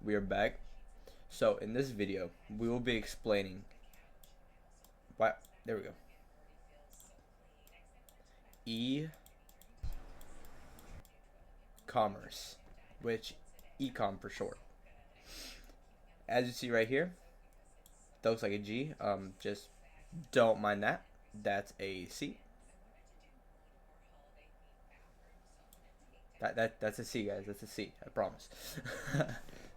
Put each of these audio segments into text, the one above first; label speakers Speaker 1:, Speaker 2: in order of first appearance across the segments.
Speaker 1: We are back. So in this video, we will be explaining why. There we go. E-commerce, which ecom for short. As you see right here, that looks like a G. Just don't mind that. That's a C. That's a C, guys. That's a C. I promise.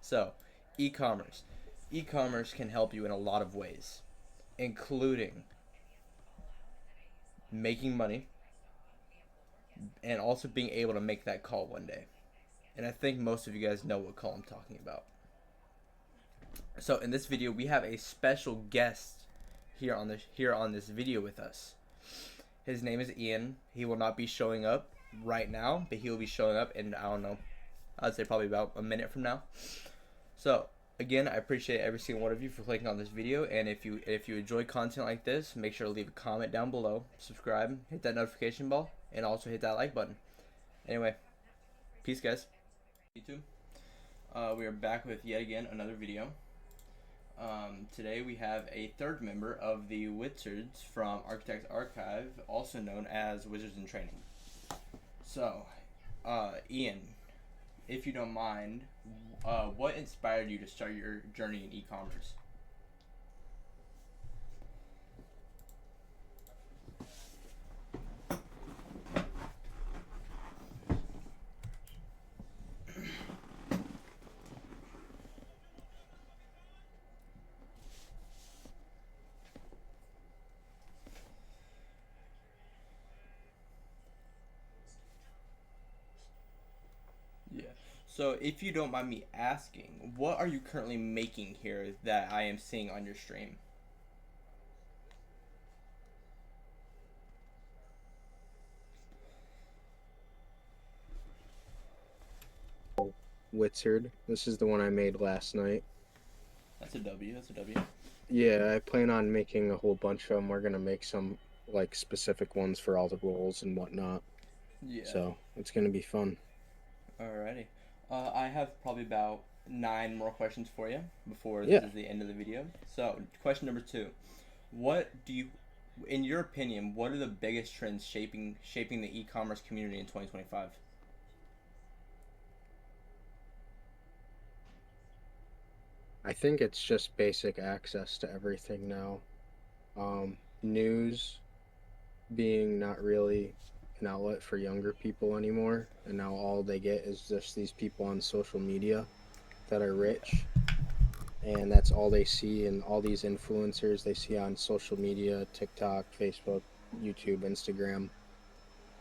Speaker 1: So, e-commerce. E-commerce can help you in a lot of ways, including making money and also being able to make that call one day. And I think most of you guys know what call I'm talking about. So in this video, we have a special guest here on this video with us. His name is Ian. He will not be showing up right now, but he will be showing up in, I don't know, I'd say probably about a minute from now. So again, I appreciate every single one of you for clicking on this video, and if you enjoy content like this, make sure to leave a comment down below, subscribe, hit that notification bell, and also hit that like button. Anyway, peace, guys. YouTube. We are back with yet again another video. Today we have a third member of the Wizards from Architects Archive, also known as Wizards in Training. So, Ian, if you don't mind, what inspired you to start your journey in e-commerce? Yeah. So, if you don't mind me asking, what are you currently making here that I am seeing on your stream?
Speaker 2: Wizard. This is the one I made last night.
Speaker 1: That's a W. That's a W.
Speaker 2: Yeah, I plan on making a whole bunch of them. We're gonna make some like specific ones for all the roles and whatnot.
Speaker 1: Yeah.
Speaker 2: So it's gonna be fun.
Speaker 1: Alrighty. I have probably about 9 more questions for you before this
Speaker 2: Yeah,
Speaker 1: is the end of the video. So, question number 2: What do you, in your opinion, what are the biggest trends shaping the e-commerce community in 2025?
Speaker 2: I think it's just basic access to everything now. News being not really an outlet for younger people anymore, and now all they get is just these people on social media that are
Speaker 1: Yeah.
Speaker 2: rich, and that's all they see, and all these influencers they see on social media, TikTok, Facebook, YouTube, Instagram.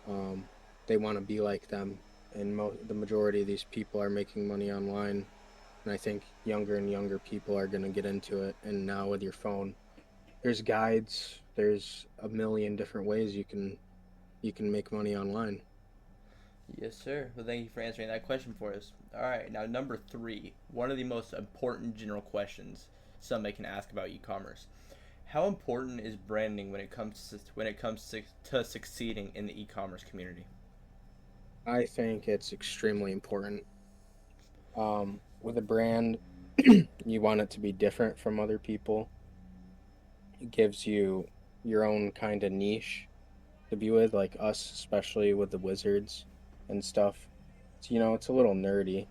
Speaker 2: um, they want to be like them, and the majority of these people are making money online, and I think younger and younger people are going to get into it. And now with your phone, there's guides, there's a million different ways you can make money online.
Speaker 1: Yes, sir. Well, thank you for answering that question for us. All right, now number 3, one of the most important general questions somebody can ask about e-commerce. How important is branding when it comes to succeeding in the e-commerce community?
Speaker 2: I think it's extremely important. With a brand, you want it to be different from other people. It gives you your own kind of niche to be with, like us, especially with the wizards and stuff. It's a little nerdy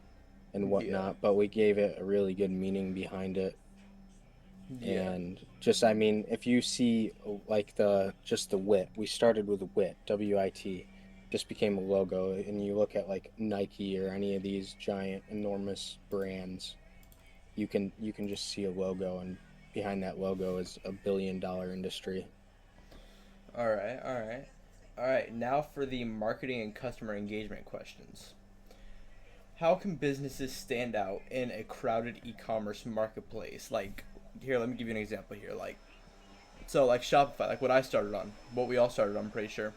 Speaker 2: and
Speaker 1: Yeah.
Speaker 2: whatnot, but we gave it a really good meaning behind it.
Speaker 1: Yeah.
Speaker 2: And just, I mean, if you see like the wit, we started with wit, WIT, just became a logo, and you look at like Nike or any of these giant, enormous brands, you can just see a logo, and behind that logo is a $1 billion industry.
Speaker 1: All right. All right. All right. Now for the marketing and customer engagement questions. How can businesses stand out in a crowded e-commerce marketplace? Like, here, let me give you an example here. Like Shopify, like what I started on, what we all started on, I'm pretty sure.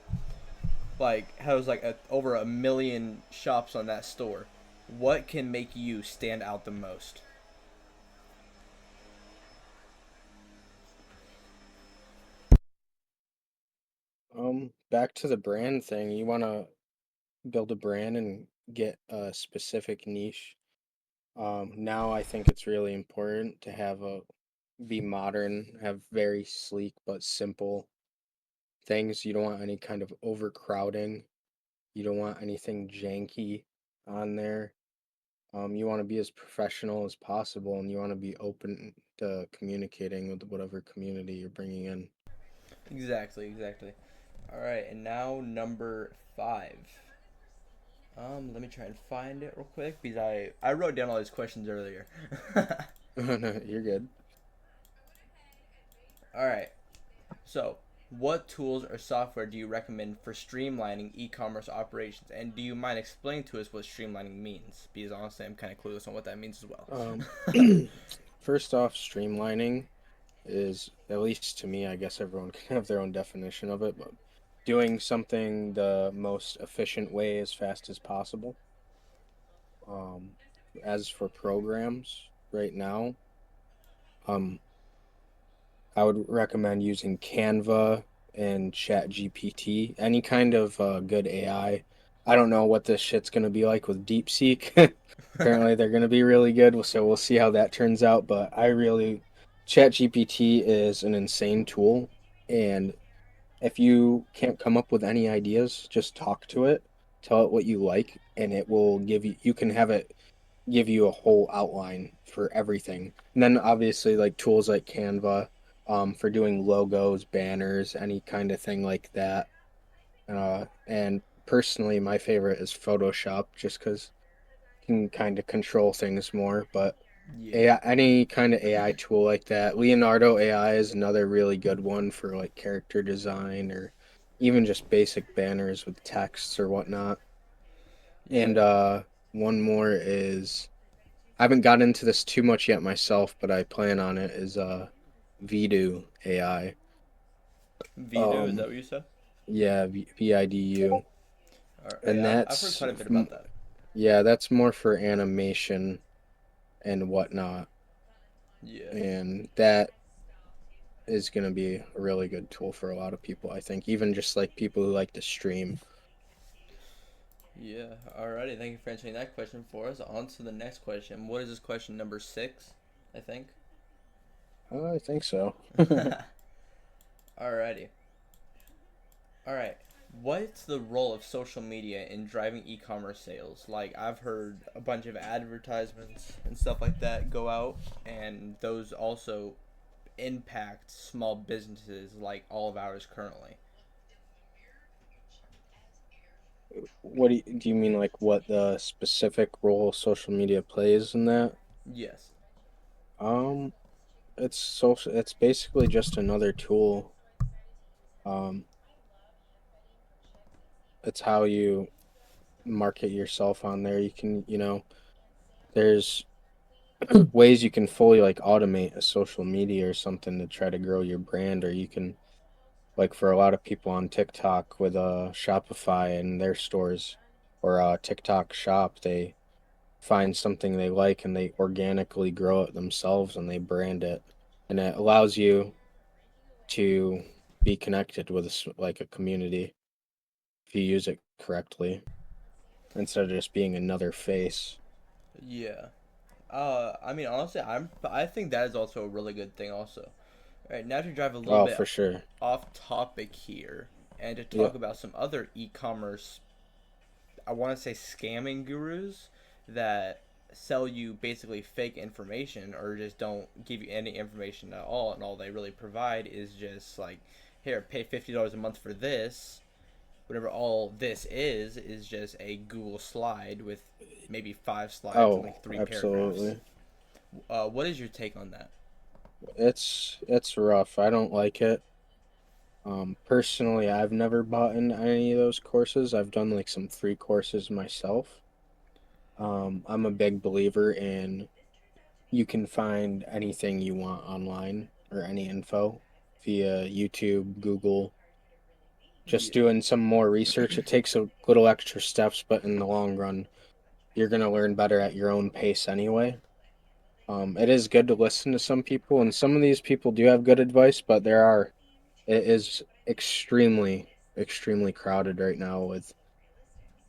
Speaker 1: Like, has like over a million shops on that store. What can make you stand out the most?
Speaker 2: Back to the brand thing, you want to build a brand and get a specific niche. Now I think it's really important to have a be modern, have very sleek but simple things. You don't want any kind of overcrowding. You don't want anything janky on there. You want to be as professional as possible, and you want to be open to communicating with whatever community you're bringing in.
Speaker 1: Exactly, exactly. All right, and now number five. Let me try and find it real quick because I wrote down all these questions earlier.
Speaker 2: No, you're good.
Speaker 1: All right. So, what tools or software do you recommend for streamlining e-commerce operations? And do you mind explaining to us what streamlining means? Because honestly, I'm kind of clueless on what that means as well.
Speaker 2: Um, First off, streamlining is, at least to me, I guess everyone can have their own definition of it, but doing something the most efficient way as fast as possible. Um, as for programs right now, um, I would recommend using Canva and ChatGPT, any kind of good AI. I don't know what this shit's gonna be like with DeepSeek. Apparently, they're gonna be really good, so we'll see how that turns out. But ChatGPT is an insane tool, and if you can't come up with any ideas, just talk to it, tell it what you like, and it will give you. You can have it give you a whole outline for everything. And then obviously like tools like Canva, for doing logos, banners, any kind of thing like that. And personally, my favorite is Photoshop, just because you can kind of control things more. But
Speaker 1: Yeah.
Speaker 2: AI, any kind of AI tool like that, Leonardo AI is another really good one for like character design or even just basic banners with texts or whatnot. And
Speaker 1: Yeah.
Speaker 2: one more is I haven't got into this too much yet myself, but I plan on it. Is Vidu AI.
Speaker 1: Vidu, is
Speaker 2: Um,
Speaker 1: that what you said?
Speaker 2: yeah, Vidu, and
Speaker 1: Yeah, I've heard quite a bit about that.
Speaker 2: yeah, that's more for animation and whatnot,
Speaker 1: Yeah.
Speaker 2: and that is gonna be a really good tool for a lot of people. I think even just like people who like to stream.
Speaker 1: Yeah. Alrighty. Thank you for answering that question for us. On to the next question. What is this question number six? I think.
Speaker 2: I think so.
Speaker 1: Alrighty. All right. What's the role of social media in driving e-commerce sales? Like I've heard a bunch of advertisements and stuff like that go out, and those also impact small businesses like all of ours currently.
Speaker 2: Do you mean like what the specific role social media plays in that?
Speaker 1: Yes.
Speaker 2: Um, it's basically just another tool. Um, it's how you market yourself on there. You can, there's ways you can fully like automate a social media or something to try to grow your brand, or you can like for a lot of people on TikTok with Shopify and their stores or TikTok shop, they find something they like and they organically grow it themselves and they brand it. And it allows you to be connected with like a community if you use it correctly instead of just being another face.
Speaker 1: Yeah. I mean, honestly, I think that is also a really good thing. Also, all right, now to drive a little
Speaker 2: Oh,
Speaker 1: bit
Speaker 2: for sure.
Speaker 1: off topic here, and to talk
Speaker 2: Yep.
Speaker 1: about some other e-commerce, I want to say scamming gurus that sell you basically fake information or just don't give you any information at all, and all they really provide is just like, here, pay $50 a month for this. Whatever all this is just a Google slide with maybe 5 slides and
Speaker 2: Oh,
Speaker 1: like 3 paragraphs.
Speaker 2: absolutely.
Speaker 1: What is your take on that?
Speaker 2: It's rough. I don't like it. Personally, I've never bought in any of those courses. I've done like some free courses myself. I'm a big believer in you can find anything you want online or any info via YouTube, Google. Just
Speaker 1: Yeah.
Speaker 2: doing some more research. It takes a little extra steps, but in the long run, you're gonna learn better at your own pace anyway. It is good to listen to some people, and some of these people do have good advice, but it is extremely, extremely crowded right now with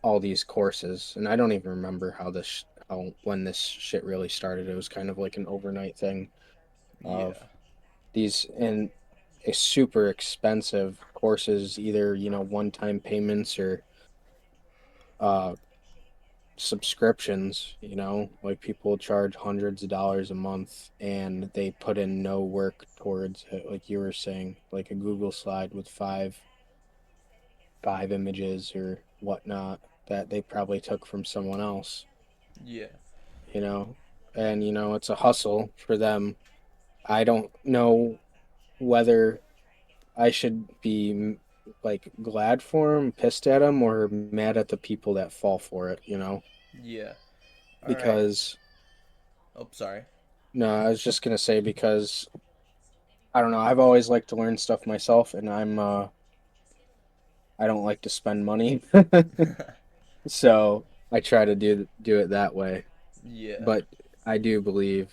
Speaker 2: all these courses, and I don't even remember when this shit really started. It was kind of like an overnight thing of
Speaker 1: Yeah.
Speaker 2: these and super expensive courses, either, one-time payments or uh subscriptions, like people charge hundreds of dollars a month and they put in no work towards it, like you were saying, like a Google slide with five images or whatnot that they probably took from someone else,
Speaker 1: Yeah.
Speaker 2: you know, and it's a hustle for them. I don't know whether I should be like glad for them, pissed at them, or mad at the people that fall for it,
Speaker 1: Yeah. All right.
Speaker 2: because
Speaker 1: Oh, sorry.
Speaker 2: no, I was just gonna say because I don't know, I've always liked to learn stuff myself, and I don't like to spend money, so I try to do it that way.
Speaker 1: Yeah.
Speaker 2: But I do believe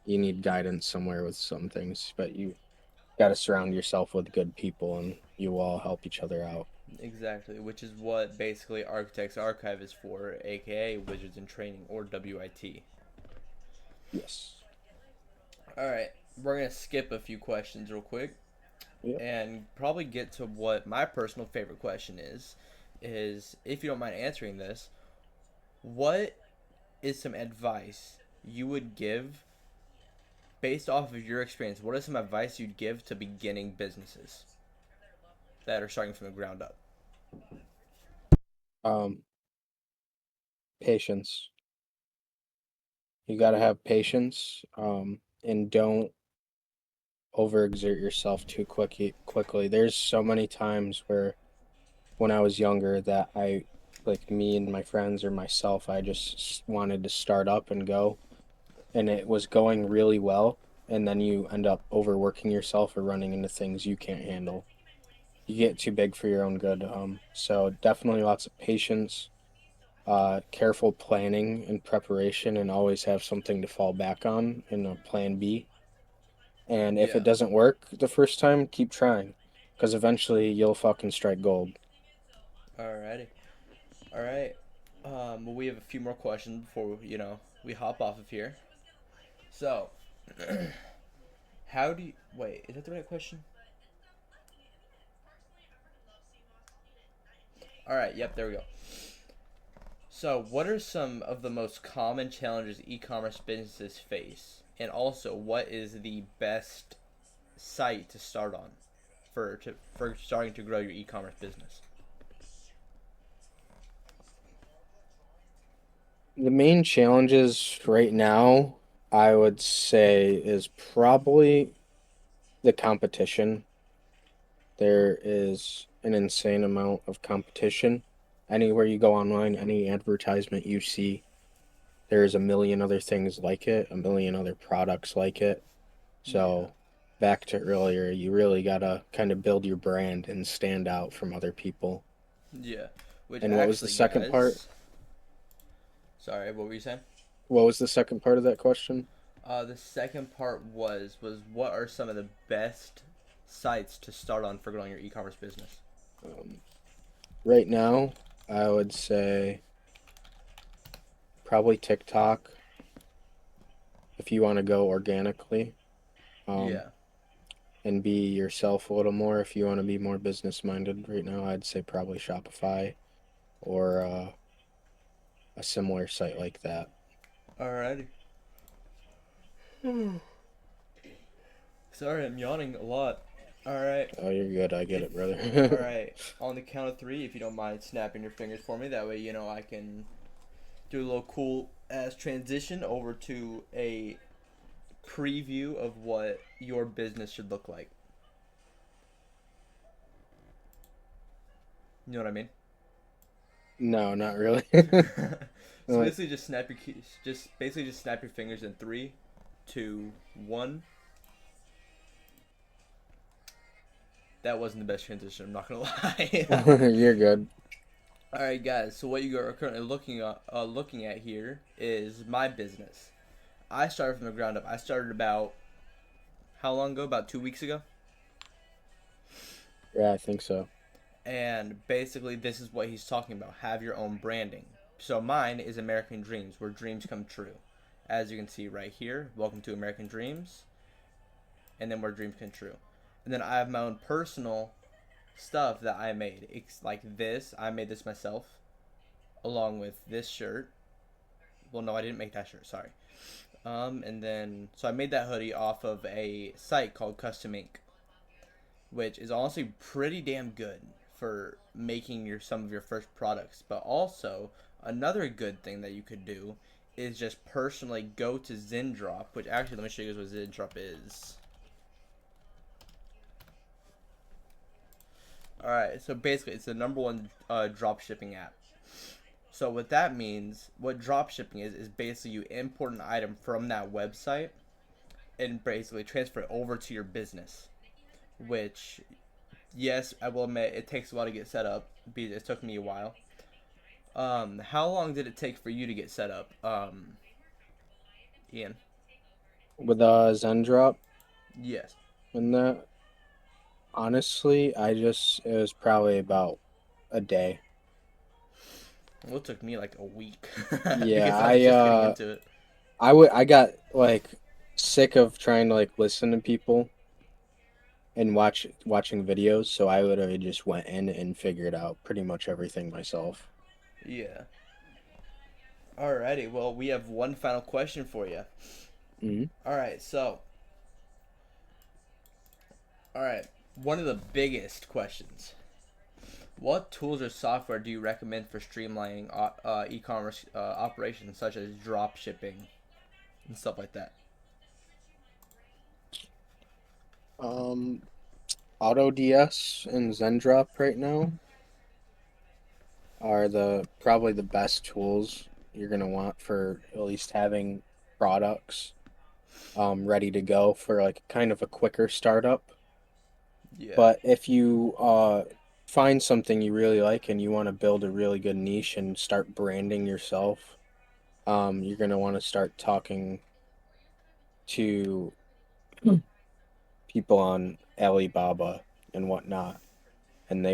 Speaker 2: you need guidance somewhere with some things, but you got to surround yourself with good people, and you all help each other out.
Speaker 1: Exactly. Which is what basically Architects Archive is for, aka Wizards in Training, or WIT.
Speaker 2: Yes.
Speaker 1: All right. We're gonna skip a few questions real quick
Speaker 2: Yep.
Speaker 1: and probably get to what my personal favorite question is. Is, if you don't mind answering this, what is some advice you would give based off of your experience? What is some advice you'd give to beginning businesses that are starting from the ground up?
Speaker 2: Um, Patience. You got to have patience, and don't overexert yourself too quickly. There's so many times where when I was younger that like me and my friends or myself, I just wanted to start up and go, and it was going really well, and then you end up overworking yourself or running into things you can't handle. You get too big for your own good. So definitely lots of patience, careful planning and preparation, and always have something to fall back on in a plan B. And if it
Speaker 1: Yeah.
Speaker 2: doesn't work the first time, keep trying, because eventually you'll fucking strike gold.
Speaker 1: Alrighty. All right. Well, we have a few more questions before we hop off of here. So, how do you wait? Is that the right question? All right. Yep. There we go. So, what are some of the most common challenges e-commerce businesses face, and also what is the best site to start on for starting to grow your e-commerce business?
Speaker 2: The main challenges right now, I would say, is probably the competition. There is an insane amount of competition. Anywhere you go online, any advertisement you see, there's a million other things like it, a million other products like it.
Speaker 1: Yeah.
Speaker 2: So, back to earlier, you really gotta kind of build your brand and stand out from other people.
Speaker 1: Yeah. Which
Speaker 2: And what was the
Speaker 1: actually,
Speaker 2: second part?
Speaker 1: guys. Sorry, what were you saying?
Speaker 2: What was the second part of that question?
Speaker 1: The second part was what are some of the best sites to start on for growing your e-commerce business?
Speaker 2: Um, right now, I would say probably TikTok if you want to go organically, um,
Speaker 1: Yeah.
Speaker 2: and be yourself a little more. If you want to be more business minded right now, I'd say probably Shopify or a similar site like that.
Speaker 1: Alrighty. Sorry, I'm yawning a lot. Alright.
Speaker 2: Oh, you're good. I get
Speaker 1: If
Speaker 2: it, brother.
Speaker 1: Alright. On the count of three, if you don't mind snapping your fingers for me, that way I can do a little cool ass transition over to a preview of what your business should look like. You know what I mean?
Speaker 2: No, not really.
Speaker 1: So
Speaker 2: Like,
Speaker 1: basically, just snap your fingers in three, two, one. That wasn't the best transition. I'm not gonna lie.
Speaker 2: you're good.
Speaker 1: All right, guys. So what you are currently looking at here is my business. I started from the ground up. I started about how long ago? About 2 weeks ago.
Speaker 2: Yeah, I think so.
Speaker 1: And basically, this is what he's talking about. Have your own branding. So mine is American Dreams, where dreams come true. As you can see right here, welcome to American Dreams, and then where dreams come true. And then I have my own personal stuff that I made. It's like this. I made this myself, along with this shirt. Well, no, I didn't make that shirt. Sorry. And then so I made that hoodie off of a site called Custom Ink, which is honestly pretty damn good for making some of your first products. But also another good thing that you could do is just personally go to Zendrop, which actually let me show you guys what Zendrop is. All right, so basically it's the number one drop shipping app. So what that means, what drop shipping is basically you import an item from that website and basically transfer it over to your business. Which, yes, I will admit it takes a while to get set up. It took me a while. How long did it take for you to get set up, Ian?
Speaker 2: With Zendrop
Speaker 1: Yes.
Speaker 2: and that, honestly, it was probably about a day.
Speaker 1: Well, it took me like a week
Speaker 2: Yeah,
Speaker 1: because I was just getting into it.
Speaker 2: I got like sick of trying to like listen to people and watching videos, so I literally just went in and figured out pretty much everything myself.
Speaker 1: Yeah. Alrighty. Well, we have one final question for you.
Speaker 2: Hmm.
Speaker 1: All right. So, all right. One of the biggest questions. What tools or software do you recommend for streamlining e-commerce operations such as drop shipping and stuff like that?
Speaker 2: Um, AutoDS and Zendrop right now are the probably the best tools you're gonna want for at least having products ready to go for like kind of a quicker startup.
Speaker 1: Yeah.
Speaker 2: But if you find something you really like and you want to build a really good niche and start branding yourself, you're gonna want to start talking to people on Alibaba and whatnot, and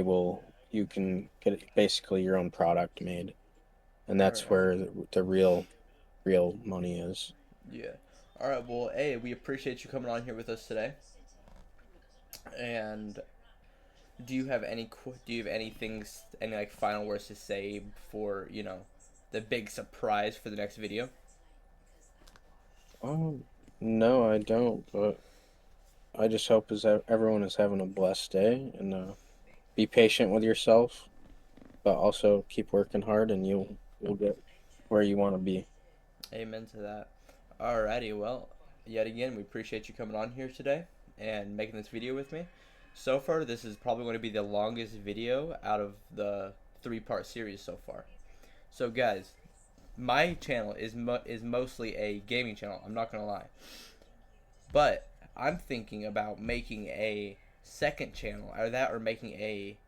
Speaker 2: you can get basically your own product made, and that's
Speaker 1: Alrighty.
Speaker 2: where the real money is.
Speaker 1: Yeah. All right. Well, hey, we appreciate you coming on here with us today. And do you have any things, any like final words to say before the big surprise for the next video?
Speaker 2: Um, no, I don't, but I just hope is that everyone is having a blessed day and be patient with yourself, but also keep working hard and you'll get where you want to be.
Speaker 1: Amen to that. Alrighty. Well, yet again, we appreciate you coming on here today and making this video with me. So far, this is probably going to be the longest video out of the three-part series so far. So, guys, my channel is mostly a gaming channel. I'm not gonna lie, but I'm thinking about making a second channel out of that, or making a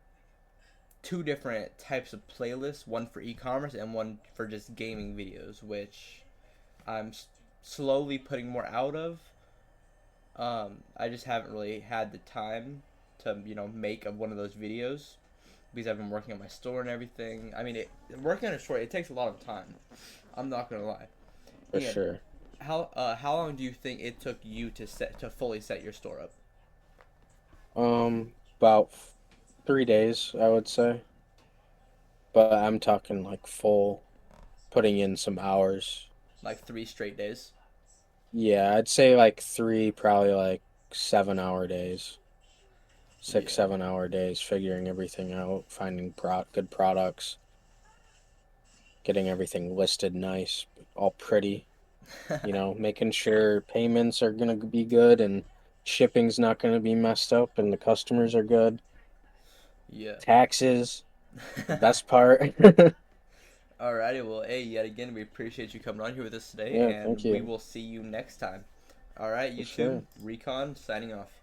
Speaker 1: two different types of playlists, one for e-commerce and one for just gaming videos, which I'm slowly putting more out of. I just haven't really had the time to make one of those videos because I've been working on my store and everything. I mean, working on a store, it takes a lot of time. I'm not gonna lie.
Speaker 2: For
Speaker 1: Ian,
Speaker 2: sure.
Speaker 1: how long do you think it took you to fully set your store up?
Speaker 2: About 3 days, I would say, but I'm talking like full putting in some hours.
Speaker 1: Like 3 straight days?
Speaker 2: Yeah, I'd say like three, probably like 7 hour days, six,
Speaker 1: Yeah.
Speaker 2: 7 hour days, figuring everything out, finding good products, getting everything listed nice, all pretty, making sure payments are gonna be good and shipping's not gonna be messed up and the customers are good.
Speaker 1: Yeah.
Speaker 2: Taxes, the best part.
Speaker 1: Alrighty, well, hey, yet again, we appreciate you coming on here with us today,
Speaker 2: Yeah, thank
Speaker 1: and we
Speaker 2: you.
Speaker 1: will see you next time. Alright,
Speaker 2: For
Speaker 1: YouTube,
Speaker 2: sure.
Speaker 1: Recon, signing off.